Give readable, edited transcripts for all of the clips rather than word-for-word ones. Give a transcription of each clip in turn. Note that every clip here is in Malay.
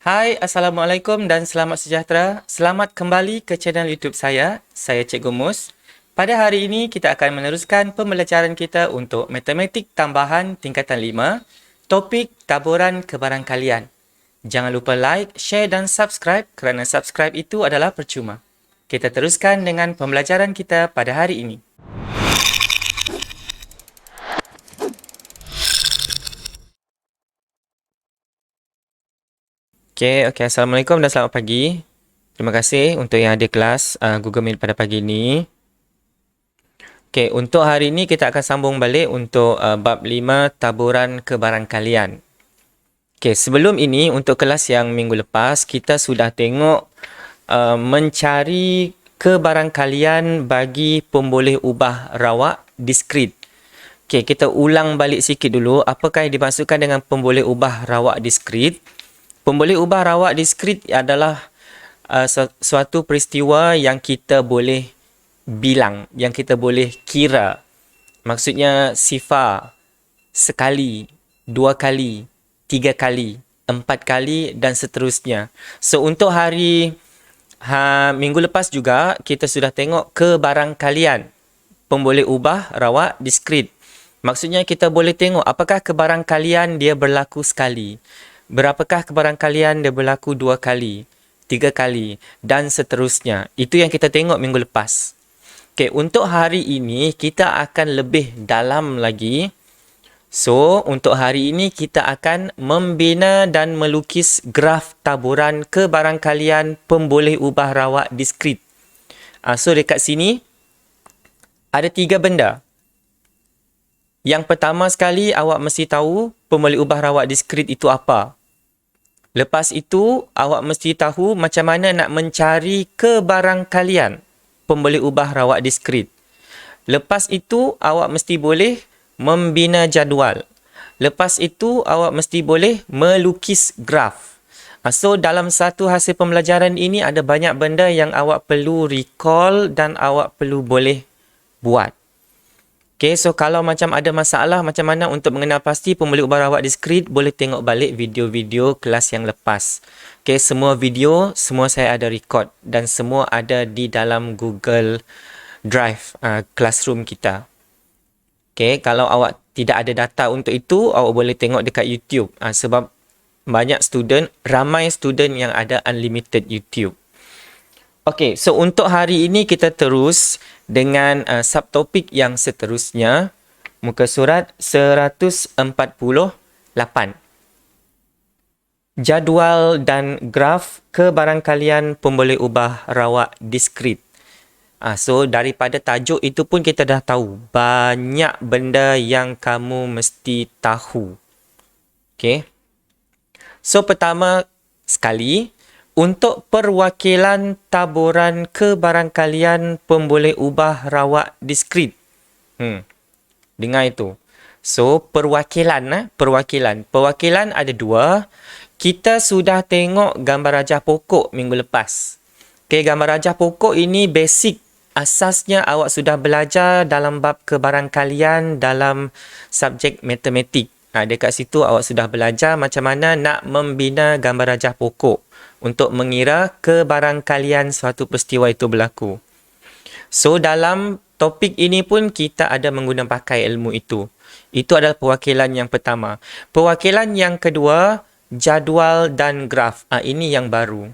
Hai, Assalamualaikum dan selamat sejahtera. Selamat kembali ke channel YouTube saya. Saya Cikgu Mus. Pada hari ini kita akan meneruskan pembelajaran kita untuk Matematik Tambahan Tingkatan 5, topik taburan kebarangkalian. Jangan lupa like, share dan subscribe kerana subscribe itu adalah percuma. Kita teruskan dengan pembelajaran kita pada hari ini. Okey, Assalamualaikum dan selamat pagi. Terima kasih untuk yang ada kelas Google Meet pada pagi ini. Okey, untuk hari ini kita akan sambung balik untuk bab 5 taburan kebarangkalian. Okey, sebelum ini untuk kelas yang minggu lepas kita sudah tengok mencari kebarangkalian bagi pemboleh ubah rawak diskrit. Okey, kita ulang balik sikit dulu apakah yang dimaksudkan dengan pemboleh ubah rawak diskrit. Pemboleh ubah rawak diskrit adalah suatu peristiwa yang kita boleh bilang, yang kita boleh kira. Maksudnya sifar sekali, 2 kali, 3 kali, 4 kali dan seterusnya. So untuk hari minggu lepas juga kita sudah tengok kebarangkalian pemboleh ubah rawak diskrit. Maksudnya kita boleh tengok apakah kebarangkalian dia berlaku sekali. Berapakah kebarangkalian dia berlaku 2 kali, 3 kali dan seterusnya. Itu yang kita tengok minggu lepas. Okey, untuk hari ini kita akan lebih dalam lagi. So, untuk hari ini kita akan membina dan melukis graf taburan kebarangkalian pemboleh ubah rawak diskrit. So, dekat sini ada 3 benda. Yang pertama sekali awak mesti tahu pemboleh ubah rawak diskrit itu apa. Lepas itu awak mesti tahu macam mana nak mencari kebarangkalian pemboleh ubah rawak diskrit. Lepas itu awak mesti boleh membina jadual. Lepas itu awak mesti boleh melukis graf. So dalam satu hasil pembelajaran ini ada banyak benda yang awak perlu recall dan awak perlu boleh buat. Okay, so kalau macam ada masalah macam mana untuk mengenal pasti pemboleh ubah rawak diskrit, boleh tengok balik video-video kelas yang lepas. Okay, semua video, semua saya ada record dan semua ada di dalam Google Drive classroom kita. Okay, kalau awak tidak ada data untuk itu, awak boleh tengok dekat YouTube sebab banyak student, ramai student yang ada unlimited YouTube. Okey, so untuk hari ini kita terus dengan subtopik yang seterusnya. Muka surat 148. Jadual dan graf kebarangkalian pemboleh ubah rawak diskrit. So daripada tajuk itu pun kita dah tahu banyak benda yang kamu mesti tahu. Okey. So pertama sekali, untuk perwakilan taburan kebarangkalian pemboleh ubah rawak diskrit. Dengar itu. So, perwakilan. Perwakilan ada 2. Kita sudah tengok gambar rajah pokok minggu lepas. Okay, gambar rajah pokok ini basic. Asasnya awak sudah belajar dalam bab kebarangkalian dalam subjek matematik. Dekat situ awak sudah belajar macam mana nak membina gambar rajah pokok untuk mengira kebarangkalian suatu peristiwa itu berlaku. So, dalam topik ini pun kita ada menggunakan pakai ilmu itu. Itu adalah perwakilan yang pertama. Perwakilan yang kedua, jadual dan graf. Ini yang baru.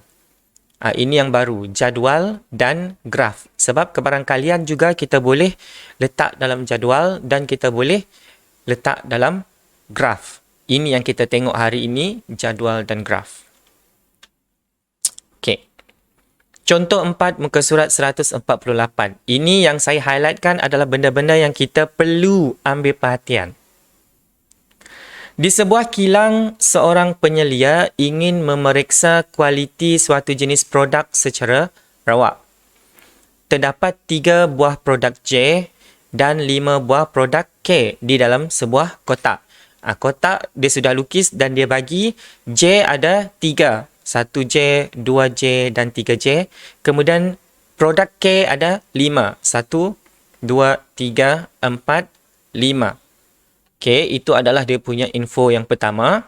Ini yang baru, jadual dan graf. Sebab kebarangkalian juga kita boleh letak dalam jadual dan kita boleh letak dalam graf. Ini yang kita tengok hari ini, jadual dan graf. Okey. Contoh 4 muka surat 148. Ini yang saya highlightkan adalah benda-benda yang kita perlu ambil perhatian. Di sebuah kilang, seorang penyelia ingin memeriksa kualiti suatu jenis produk secara rawak. Terdapat 3 buah produk J dan 5 buah produk K di dalam sebuah kotak. Kotak dia sudah lukis dan dia bagi J ada 3. 1J, 2J dan 3J. Kemudian produk K ada 5. 1, 2, 3, 4, 5. Okey, itu adalah dia punya info yang pertama.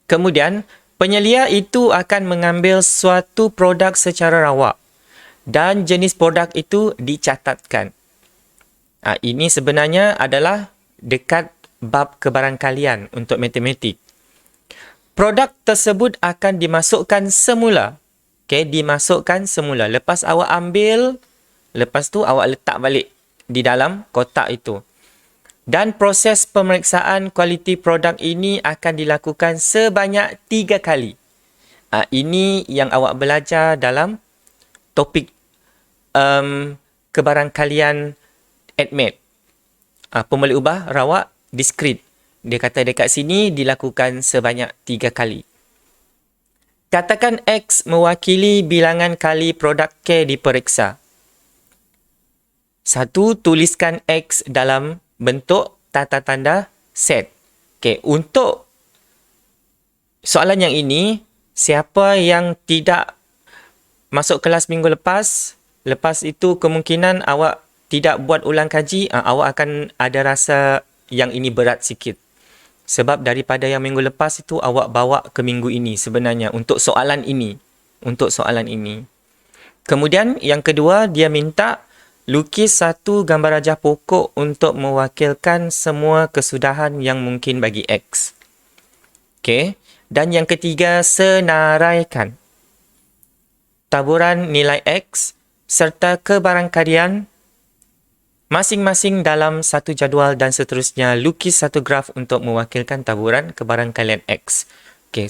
Kemudian Penyelia itu akan mengambil suatu produk secara rawak dan jenis produk itu dicatatkan. Ini sebenarnya adalah dekat bab kebarangkalian untuk matematik. Produk tersebut akan dimasukkan semula. Dimasukkan semula. Lepas awak ambil, lepas tu awak letak balik di dalam kotak itu. Dan proses pemeriksaan kualiti produk ini akan dilakukan sebanyak 3 kali. Ini yang awak belajar dalam topik kebarangkalian ADMET. Pemboleh ubah rawak diskrit. Dia kata dekat sini dilakukan sebanyak 3 kali. Katakan X mewakili bilangan kali produk K diperiksa. 1. Tuliskan X dalam bentuk tata tanda set. Untuk soalan yang ini, siapa yang tidak masuk kelas minggu lepas itu kemungkinan awak tidak buat ulang kaji, awak akan ada rasa yang ini berat sikit. Sebab daripada yang minggu lepas itu awak bawa ke minggu ini sebenarnya untuk soalan ini. Kemudian yang kedua, dia minta lukis satu gambar rajah pokok untuk mewakilkan semua kesudahan yang mungkin bagi X. Dan yang ketiga, senaraikan taburan nilai X serta kebarangkalian masing-masing dalam satu jadual dan seterusnya. Lukis satu graf untuk mewakilkan taburan kebarangkalian X.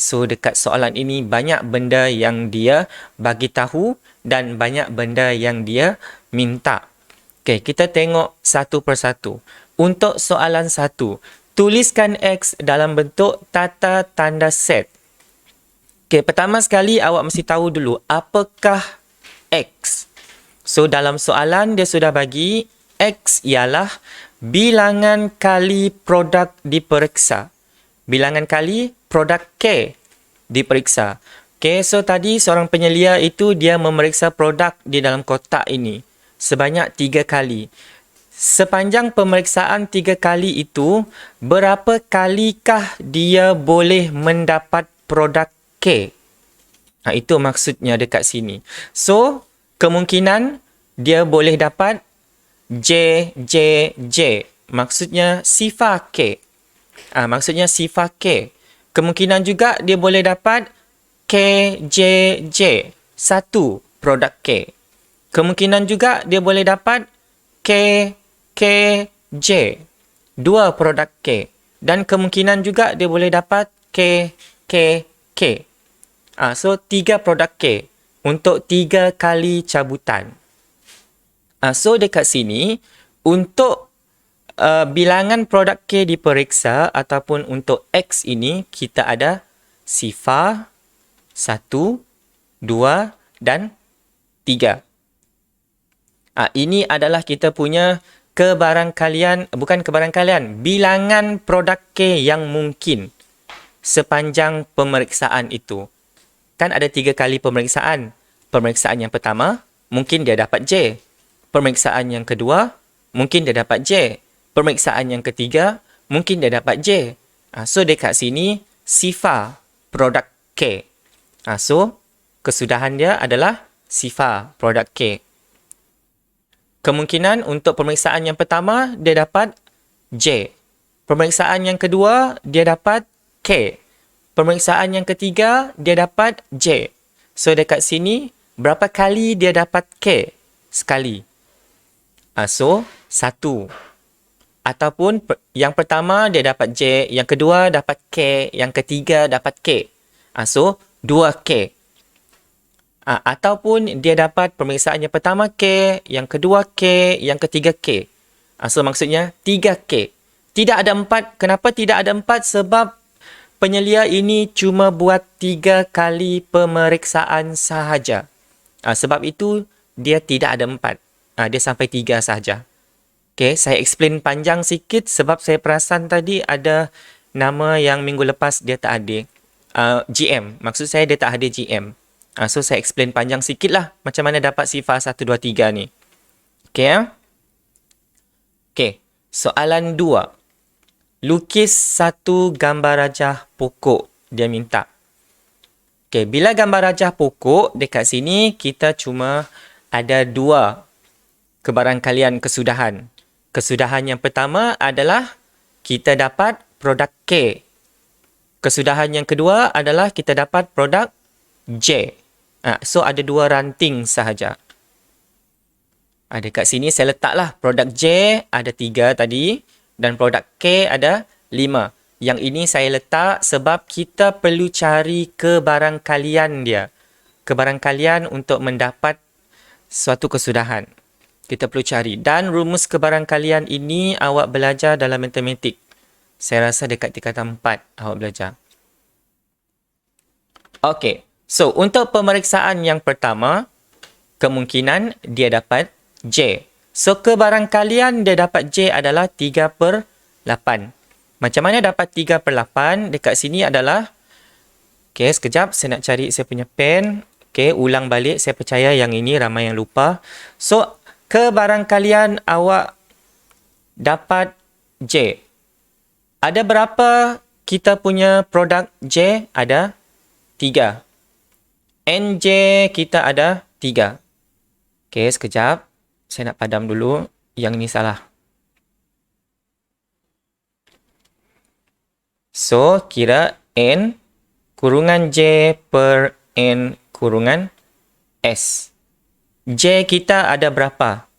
So dekat soalan ini banyak benda yang dia bagi tahu dan banyak benda yang dia minta. Kita tengok satu persatu. Untuk soalan 1, tuliskan X dalam bentuk tata tanda set. Pertama sekali awak mesti tahu dulu apakah X. So dalam soalan dia sudah bagi X ialah bilangan kali produk diperiksa. Bilangan kali produk K diperiksa. So tadi seorang penyelia itu dia memeriksa produk di dalam kotak ini sebanyak 3 kali. Sepanjang pemeriksaan 3 kali itu, berapa kalikah dia boleh mendapat produk K? Itu maksudnya dekat sini. So, kemungkinan dia boleh dapat J. Maksudnya sifar K. Sifar K. Kemungkinan juga dia boleh dapat KJJ. Satu produk K. Kemungkinan juga dia boleh dapat KJ. 2 produk K. Dan kemungkinan juga dia boleh dapat K. So 3 produk K untuk 3 kali cabutan. So dekat sini untuk bilangan produk K diperiksa ataupun untuk X ini kita ada sifar 1, 2 dan 3. Ini adalah kita punya bilangan produk K yang mungkin sepanjang pemeriksaan itu. Kan ada 3 kali pemeriksaan. Pemeriksaan yang pertama, mungkin dia dapat J. Pemeriksaan yang kedua, mungkin dia dapat J. Pemeriksaan yang ketiga, mungkin dia dapat J. So dekat sini, sifar produk K. So, kesudahan dia adalah sifar produk K. Kemungkinan untuk pemeriksaan yang pertama, dia dapat J. Pemeriksaan yang kedua, dia dapat K. Pemeriksaan yang ketiga, dia dapat J. So, dekat sini, berapa kali dia dapat K? Sekali. So, 1. Ataupun yang pertama, dia dapat J. Yang kedua, dapat K. Yang ketiga, dapat K. So, 2 K. Ataupun dia dapat pemeriksaan yang pertama K, yang kedua K, yang ketiga K. So maksudnya 3 K. Tidak ada 4. Kenapa tidak ada 4? Sebab penyelia ini cuma buat 3 kali pemeriksaan sahaja. Sebab itu dia tidak ada 4. Dia sampai 3 sahaja. Saya explain panjang sikit sebab saya perasan tadi ada nama yang minggu lepas dia tak ada. GM. Maksud saya dia tak ada GM. So, saya explain panjang sikit lah macam mana dapat sifar 1, 2, 3 ni. Soalan 2. Lukis satu gambar rajah pokok dia minta. Okey, bila gambar rajah pokok, dekat sini kita cuma ada dua kebarangkalian kesudahan. Kesudahan yang pertama adalah kita dapat produk K. Kesudahan yang kedua adalah kita dapat produk J. So, ada dua ranting sahaja. Dekat sini saya letaklah produk J ada 3 tadi dan produk K ada 5. Yang ini saya letak sebab kita perlu cari kebarangkalian dia. Kebarangkalian untuk mendapat suatu kesudahan. Kita perlu cari. Dan rumus kebarangkalian ini awak belajar dalam matematik. Saya rasa dekat tingkatan 4 awak belajar. Okey. So, untuk pemeriksaan yang pertama, kemungkinan dia dapat J. So, kebarangkalian dia dapat J adalah 3/8. Macam mana dapat 3/8? Dekat sini adalah, okey, sekejap saya nak cari saya punya pen. Okey, ulang balik. Saya percaya yang ini ramai yang lupa. So, kebarangkalian awak dapat J. Ada berapa kita punya produk J? Ada 3. NJ kita ada 3. Okey, sekejap. Saya nak padam dulu. Yang ni salah. So, kira N kurungan J per N kurungan S. J kita ada berapa?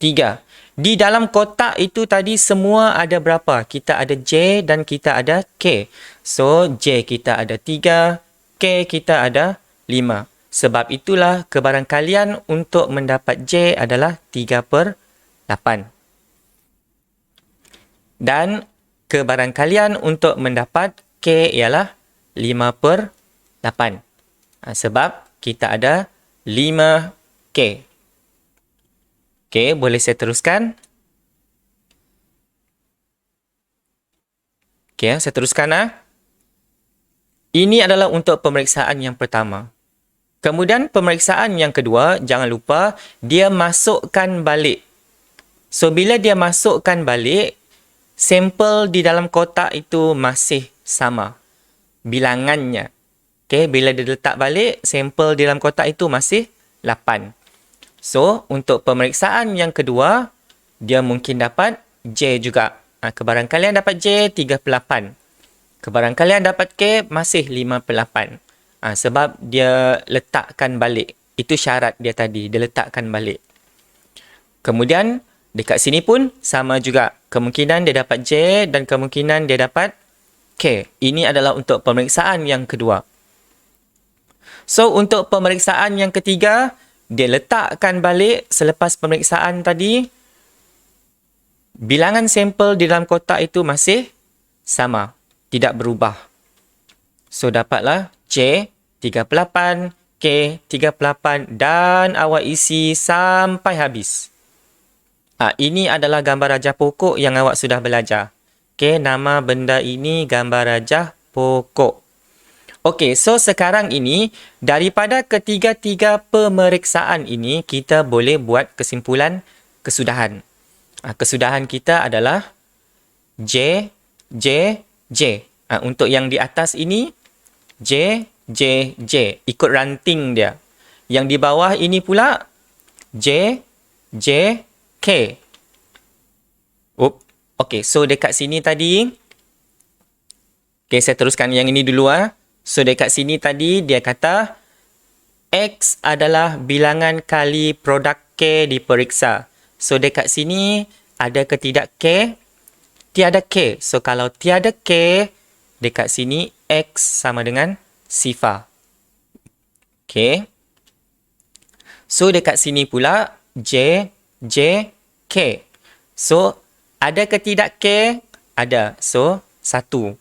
3. Di dalam kotak itu tadi semua ada berapa? Kita ada J dan kita ada K. So, J kita ada 3. K kita ada 5. Sebab itulah kebarangkalian untuk mendapat J adalah 3/8. Dan kebarangkalian untuk mendapat K ialah 5/8. Sebab kita ada 5K. Okey, boleh saya teruskan? Okey, saya teruskan. Ini adalah untuk pemeriksaan yang pertama. Kemudian pemeriksaan yang kedua, jangan lupa dia masukkan balik. So, bila dia masukkan balik, sampel di dalam kotak itu masih sama bilangannya. Okey, bila dia letak balik, sampel di dalam kotak itu masih 8. So, untuk pemeriksaan yang kedua, dia mungkin dapat J juga. Kebarangkalian dapat J 3/8. Kebarangkalian dapat K masih 5/8. Sebab dia letakkan balik. Itu syarat dia tadi. Dia letakkan balik. Kemudian, dekat sini pun sama juga. Kemungkinan dia dapat J dan kemungkinan dia dapat K. Ini adalah untuk pemeriksaan yang kedua. So, untuk pemeriksaan yang ketiga, dia letakkan balik selepas pemeriksaan tadi. Bilangan sampel di dalam kotak itu masih sama. Tidak berubah. So, dapatlah J 3/8, K 3/8 dan awak isi sampai habis. Ini adalah gambar rajah pokok yang awak sudah belajar. Okey, nama benda ini gambar rajah pokok. Okey, so sekarang ini daripada ketiga-tiga pemeriksaan ini kita boleh buat kesimpulan kesudahan. Kesudahan kita adalah J, J, J. Untuk yang di atas ini J, J, J. Ikut ranting dia. Yang di bawah ini pula J, J, K. Okey, so dekat sini tadi. Okey, saya teruskan yang ini dulu. So, dekat sini tadi dia kata X adalah bilangan kali produk K diperiksa. So, dekat sini ada ke tidak K? Tiada K. So, kalau tiada K, dekat sini X sama dengan sifar. Okey. So, dekat sini pula J, J, K. So, ada ke tidak K? Ada. So, 1.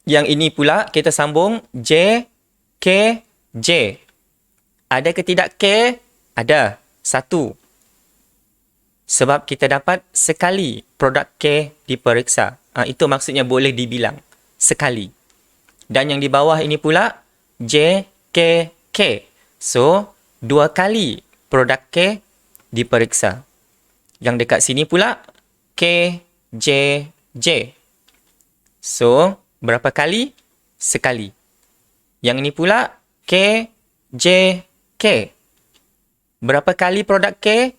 Yang ini pula kita sambung J, K, J. Ada ke tidak K? Ada. 1. Sebab kita dapat sekali produk K diperiksa. Itu maksudnya boleh dibilang. Sekali. Dan yang di bawah ini pula J, K, K. So, 2 kali produk K diperiksa. Yang dekat sini pula K, J, J. So, berapa kali? Sekali. Yang ini pula K, J, K. Berapa kali produk K?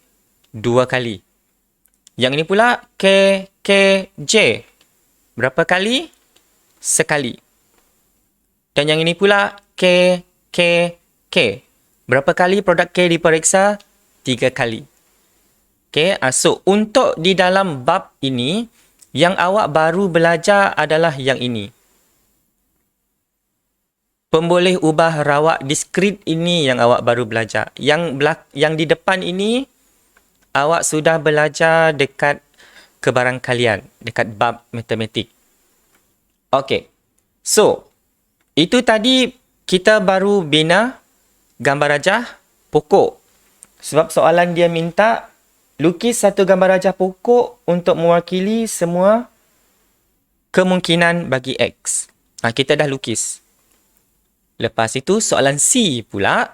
2 kali. Yang ini pula K, K, J. Berapa kali? Sekali. Dan yang ini pula K, K, K. Berapa kali produk K diperiksa? 3 kali. Okay, so untuk di dalam bab ini, yang awak baru belajar adalah yang ini. Pemboleh ubah rawak diskrit ini yang awak baru belajar. Yang di depan ini, awak sudah belajar dekat kebarangkalian, dekat bab matematik. Okey. So, itu tadi kita baru bina gambar rajah pokok. Sebab soalan dia minta lukis satu gambar rajah pokok untuk mewakili semua kemungkinan bagi X. Kita dah lukis. Lepas itu soalan C pula,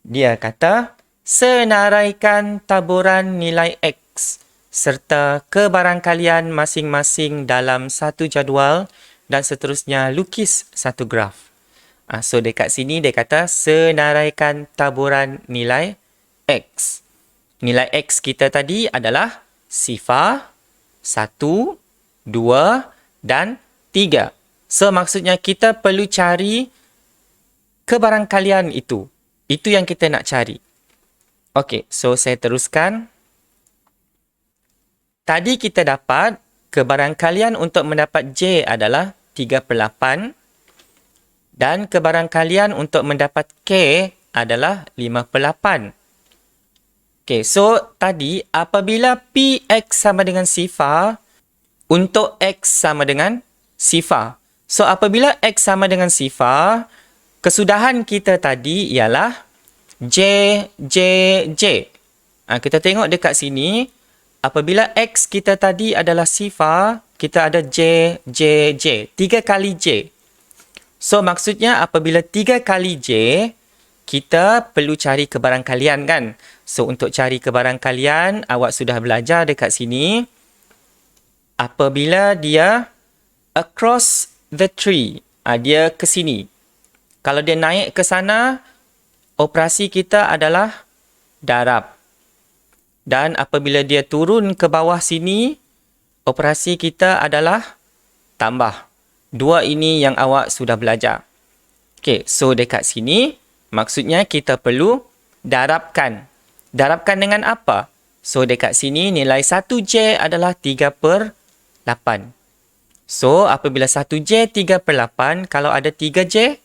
dia kata senaraikan taburan nilai X serta kebarangkalian masing-masing dalam satu jadual dan seterusnya lukis satu graf. So dekat sini dia kata senaraikan taburan nilai X. Nilai X kita tadi adalah sifar, 1, 2 dan 3. So maksudnya kita perlu cari kebarangkalian itu. Itu yang kita nak cari. Okey, so saya teruskan. Tadi kita dapat kebarangkalian untuk mendapat J adalah 3/8 dan kebarangkalian untuk mendapat K adalah 5/8. Okey, so tadi apabila Px sama dengan sifar, untuk X sama dengan sifar. So apabila X sama dengan sifar, kesudahan kita tadi ialah J, J, J. Kita tengok dekat sini, apabila X kita tadi adalah sifar, kita ada J, J, J. 3 kali J. So maksudnya apabila 3 kali J, kita perlu cari kebarangkalian kan? So untuk cari kebarangkalian, awak sudah belajar dekat sini. Apabila dia across the tree, dia ke sini. Kalau dia naik ke sana, operasi kita adalah darab. Dan apabila dia turun ke bawah sini, operasi kita adalah tambah. Dua ini yang awak sudah belajar. Okey, so dekat sini, maksudnya kita perlu darabkan. Darabkan dengan apa? So dekat sini nilai 1J adalah 3/8. So apabila 1J 3/8, kalau ada 3J,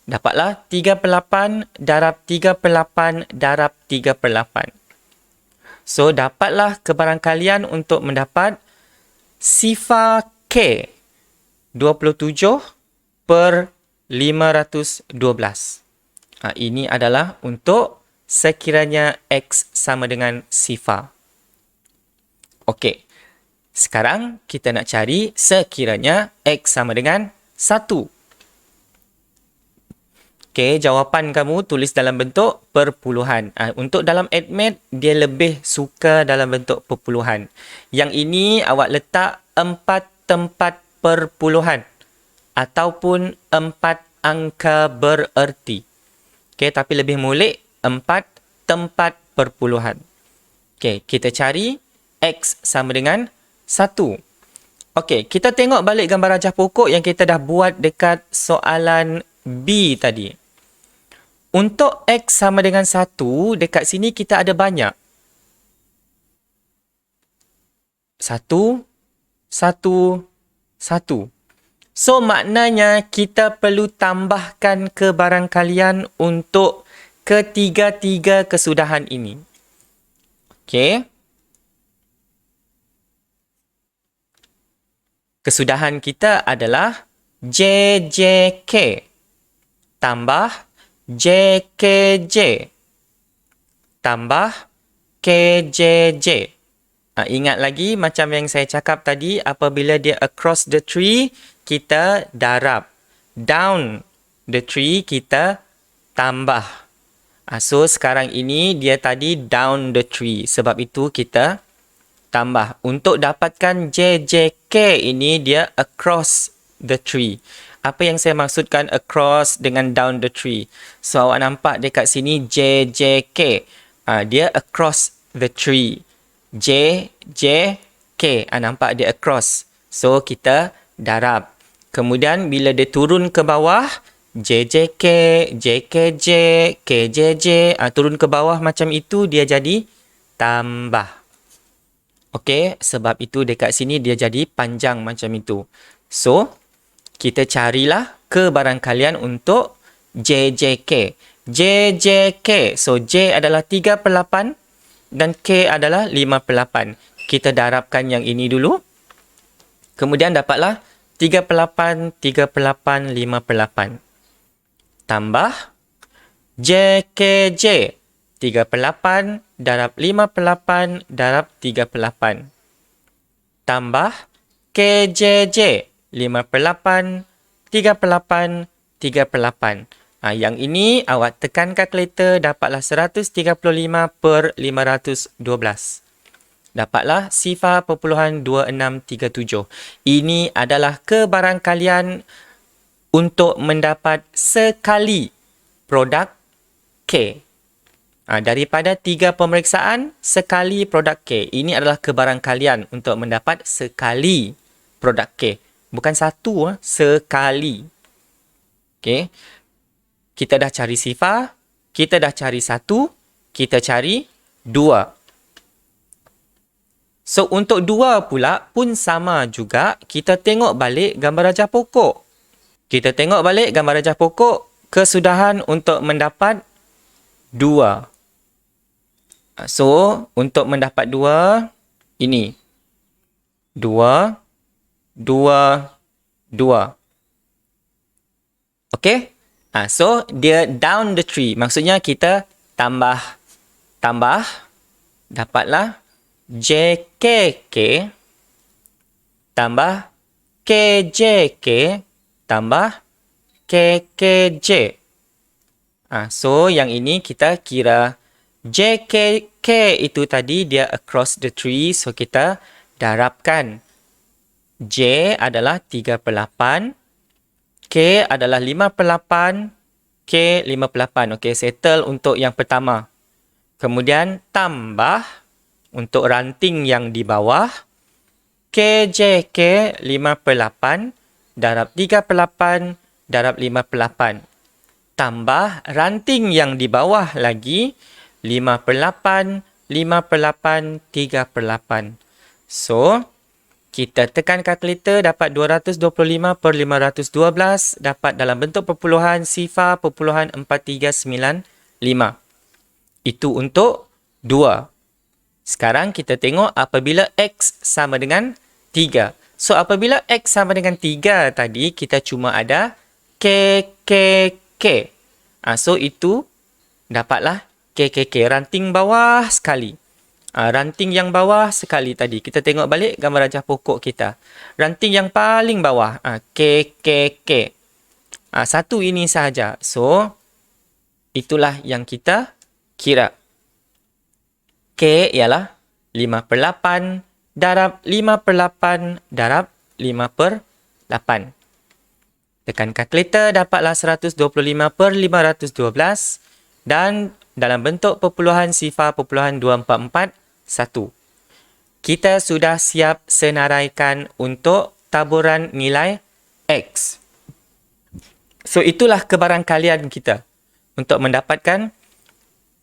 dapatlah 3/8 darab 3/8 darab 3/8. So, dapatlah kebarangkalian untuk mendapat sifar K 27/512. Ini adalah untuk sekiranya X sama dengan sifar. Okey. Sekarang kita nak cari sekiranya X sama dengan 1. Okey, jawapan kamu tulis dalam bentuk perpuluhan. Untuk dalam admat, dia lebih suka dalam bentuk perpuluhan. Yang ini awak letak 4 tempat perpuluhan ataupun 4 angka bererti. Okey, tapi lebih molek 4 tempat perpuluhan. Okey, kita cari X sama dengan 1. Okey, kita tengok balik gambar rajah pokok yang kita dah buat dekat soalan B tadi. Untuk X sama dengan 1, dekat sini kita ada banyak. 1, 1, 1. So, maknanya kita perlu tambahkan kebarangkalian untuk ketiga-tiga kesudahan ini. Okey. Kesudahan kita adalah JJK tambah JKJ tambah KJJ. Ingat lagi macam yang saya cakap tadi, apabila dia across the tree, kita darab. Down the tree, kita tambah. So, sekarang ini dia tadi down the tree. Sebab itu kita tambah. Untuk dapatkan JJK ini, dia across the tree. apa yang saya maksudkan across dengan down the tree? So, awak nampak dekat sini J, J, K. Dia across the tree. J, J, K. Nampak dia across. So, kita darab. Kemudian, bila dia turun ke bawah, J, J, K, J, K, J, K, J, J. Turun ke bawah macam itu, dia jadi tambah. Okey, sebab itu dekat sini dia jadi panjang macam itu. So, kita carilah kebarangkalian untuk JJK. JJK. So, J adalah 3/8 dan K adalah 5/8. Kita darabkan yang ini dulu. Kemudian dapatlah 3/8, 3/8, 5/8. Tambah JKJ. 3/8 darab 5/8 darab 3/8. Tambah KJJ. 5/8, 3/8, 3/8. Yang ini awak tekan kalkulator dapatlah 135 per 512. Dapatlah 0.2637. Ini adalah kebarangkalian untuk mendapat sekali produk K. Daripada 3 pemeriksaan, sekali produk K. Ini adalah kebarangkalian untuk mendapat sekali produk K. Bukan satu, sekali. Okay. Kita dah cari sifar, kita dah cari 1, kita cari 2. So, untuk 2 pula pun sama juga. Kita tengok balik gambar rajah pokok. Kita tengok balik gambar rajah pokok. Kesudahan untuk mendapat 2. So, untuk mendapat 2, ini. 2, 2, 2. Okay? So, dia down the tree. Maksudnya kita tambah. Dapatlah JKK tambah KJK tambah KKJ. So, yang ini kita kira JKK itu tadi dia across the tree. So, kita darabkan. J adalah 3/8. K adalah 5/8. K 5/8. Okey, settle untuk yang pertama. Kemudian tambah untuk ranting yang di bawah. KJK 5/8 darab 3/8 darab 5/8. Tambah ranting yang di bawah lagi. 5/8, 5/8, 3/8. So, kita tekan kalkulator dapat 225 per 512. Dapat dalam bentuk perpuluhan 0.4395. Itu untuk 2. Sekarang kita tengok apabila X sama dengan 3. So, apabila X sama dengan 3 tadi, kita cuma ada K, K, K. So, itu dapatlah KKK. Ranting bawah sekali. Ranting yang bawah sekali tadi. Kita tengok balik gambar rajah pokok kita. Ranting yang paling bawah. KKK. Satu ini sahaja. So, itulah yang kita kira. K ialah 5/8 darab 5/8 darab 5/8. Tekan kalkulator dapatlah 125 per 512 dan dalam bentuk perpuluhan 0.2441. Kita sudah siap senaraikan untuk taburan nilai X. So, itulah kebarangkalian kita untuk mendapatkan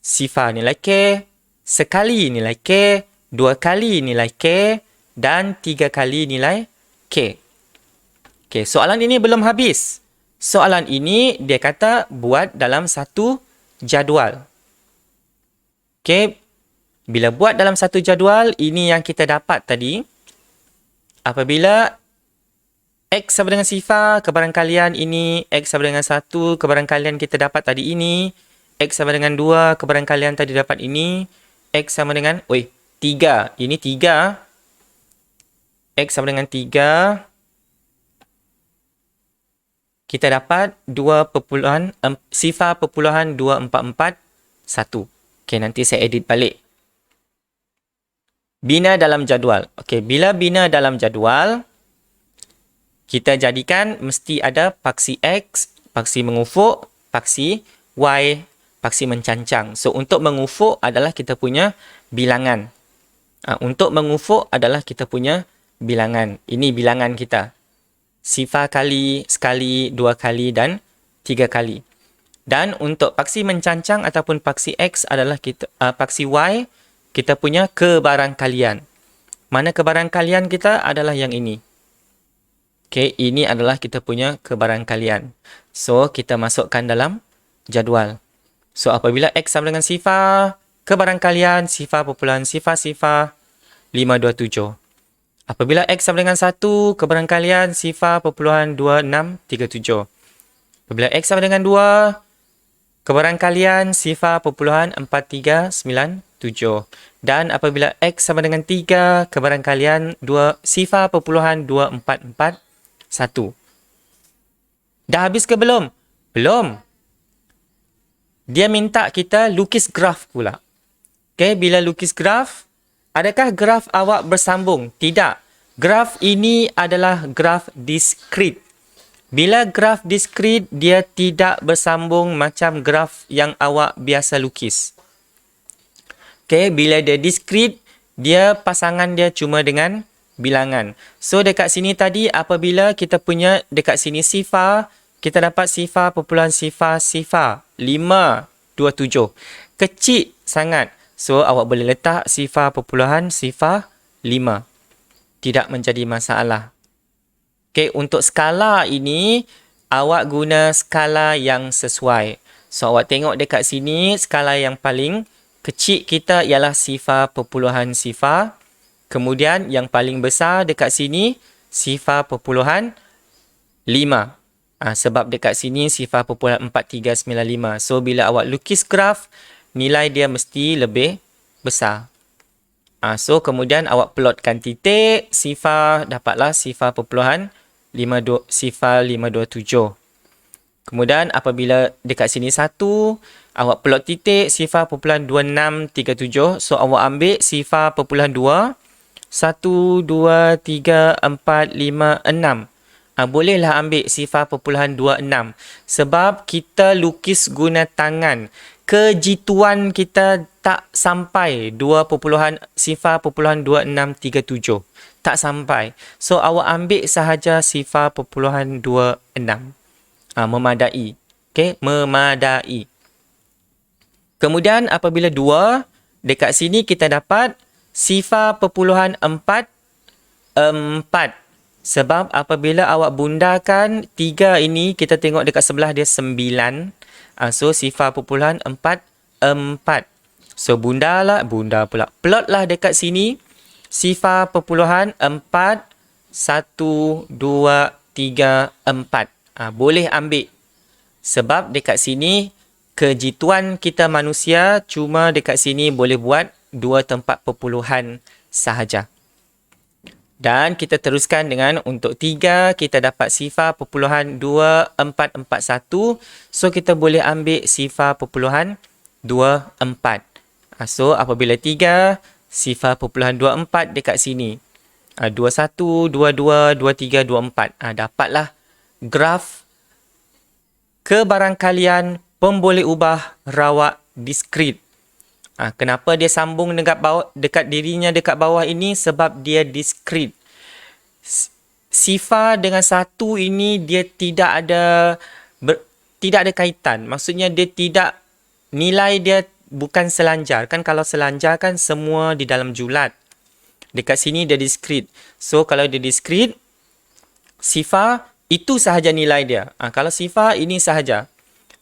sifar nilai K, sekali nilai K, 2 kali nilai K, dan 3 kali nilai K. Okay, soalan ini belum habis. Soalan ini dia kata buat dalam satu jadual. Okay, bila buat dalam satu jadual, ini yang kita dapat tadi. Apabila X sama dengan sifar, kebarangkalian ini, X sama dengan 1, kebarangkalian kita dapat tadi ini, X sama dengan 2, kebarangkalian tadi dapat ini, X sama dengan, 3. Ini 3. X sama dengan 3. Kita dapat 0.24441. Okey, nanti saya edit balik. Bina dalam jadual. Okey, bila bina dalam jadual, Kita jadikan mesti ada paksi X, paksi mengufuk, paksi Y, paksi mencancang. So, untuk mengufuk adalah kita punya bilangan. Untuk mengufuk adalah kita punya bilangan. Ini bilangan kita. Sifar kali, sekali, 2 kali dan 3 kali. Dan untuk paksi mencancang ataupun paksi X adalah paksi Y, kita punya kebarangkalian. Mana kebarangkalian kita adalah yang ini. Okay, ini adalah kita punya kebarangkalian. So, kita masukkan dalam jadual. So, apabila X sama dengan sifar, kebarangkalian sifar populahan sifar 527. Apabila X sama dengan 1, kebarangkalian sifar populahan 2637. Apabila X sama dengan 2, kebarangkalian sifar populahan 4397. Dan apabila X sama dengan 3, kebarangkalian sifar populahan 2441. Dah habis ke belum? Belum. Dia minta kita lukis graf pula. Okay, bila lukis graf, adakah graf awak bersambung? Tidak. Graf ini adalah graf diskrit. Bila graf diskrit, dia tidak bersambung macam graf yang awak biasa lukis. Okay, bila dia diskrit, dia pasangan dia cuma dengan bilangan. So, dekat sini tadi, apabila kita punya dekat sini sifar, kita dapat sifar populahan sifar 527. Kecil sangat. So, awak boleh letak sifar populahan sifar 5. Tidak menjadi masalah. Okay, untuk skala ini, awak guna skala yang sesuai. So, awak tengok dekat sini, skala yang paling kecil kita ialah sifar populahan sifar. Kemudian, yang paling besar dekat sini, sifar populahan 5. Sebab dekat sini, sifar populahan 4395. So, bila awak lukis graf, nilai dia mesti lebih besar. So, kemudian awak plotkan titik, sifar, dapatlah sifar populahan sifar 527. Kemudian, apabila dekat sini 1, awak plot titik, sifar populahan 2637. So, awak ambil sifar populahan 2. 1, 2, 3, 4, 5, 6. Bolehlah ambil sifar populahan 26. Sebab kita lukis guna tangan. Kejituan kita tak sampai sifar populahan 2637. Tak sampai. So, awak ambil sahaja sifar populahan 26. Memadai. Okay, memadai. Kemudian, apabila 2, dekat sini kita dapat sifar populahan 4. Sebab apabila awak bundarkan 3 ini, kita tengok dekat sebelah dia 9. So, sifar populahan 4. So, bundar pula. Plotlah dekat sini. Sifar populahan 4, 1, 2, 3, 4. Boleh ambil. Sebab dekat sini, kejituan kita manusia cuma dekat sini boleh buat 2 tempat perpuluhan sahaja. Dan kita teruskan dengan untuk 3, kita dapat sifar populahan 2441. So, kita boleh ambil sifar populahan 24. So, apabila 3, sifar populahan 24 dekat sini. 21, 22, 23, 24. Dapatlah graf kebarangkalian pemboleh ubah rawak diskrit. Kenapa dia sambung dekat dirinya dekat bawah ini? Sebab dia diskrit. Sifar dengan 1 ini dia tidak ada kaitan. Maksudnya dia tidak, nilai dia bukan selanjar. Kan kalau selanjar kan semua di dalam julat. Dekat sini dia diskrit. So, kalau dia diskrit, sifar itu sahaja nilai dia. Kalau sifar ini sahaja.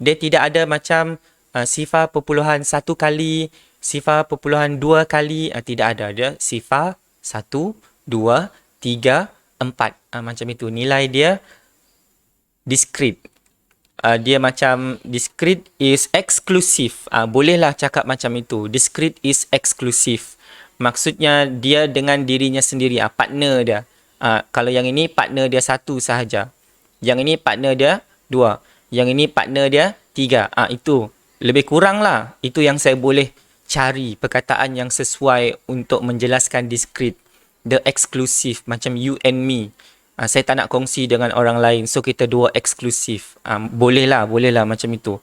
Dia tidak ada macam sifar populahan 1 kali, sifar populahan 2 kali. Tidak ada. Dia sifar 1, 2, 3, 4. Macam itu. Nilai dia diskrit. Dia macam diskrit is eksklusif. Bolehlah cakap macam itu. Diskrit is eksklusif. Maksudnya dia dengan dirinya sendiri. Partner dia. Kalau yang ini partner dia 1 sahaja. Yang ini partner dia 2. Yang ini partner dia 3. Itu. Lebih kurang lah. Itu yang saya boleh cari perkataan yang sesuai untuk menjelaskan diskrit. The exclusive. Macam you and me. Saya tak nak kongsi dengan orang lain. So kita dua eksklusif. Boleh lah macam itu.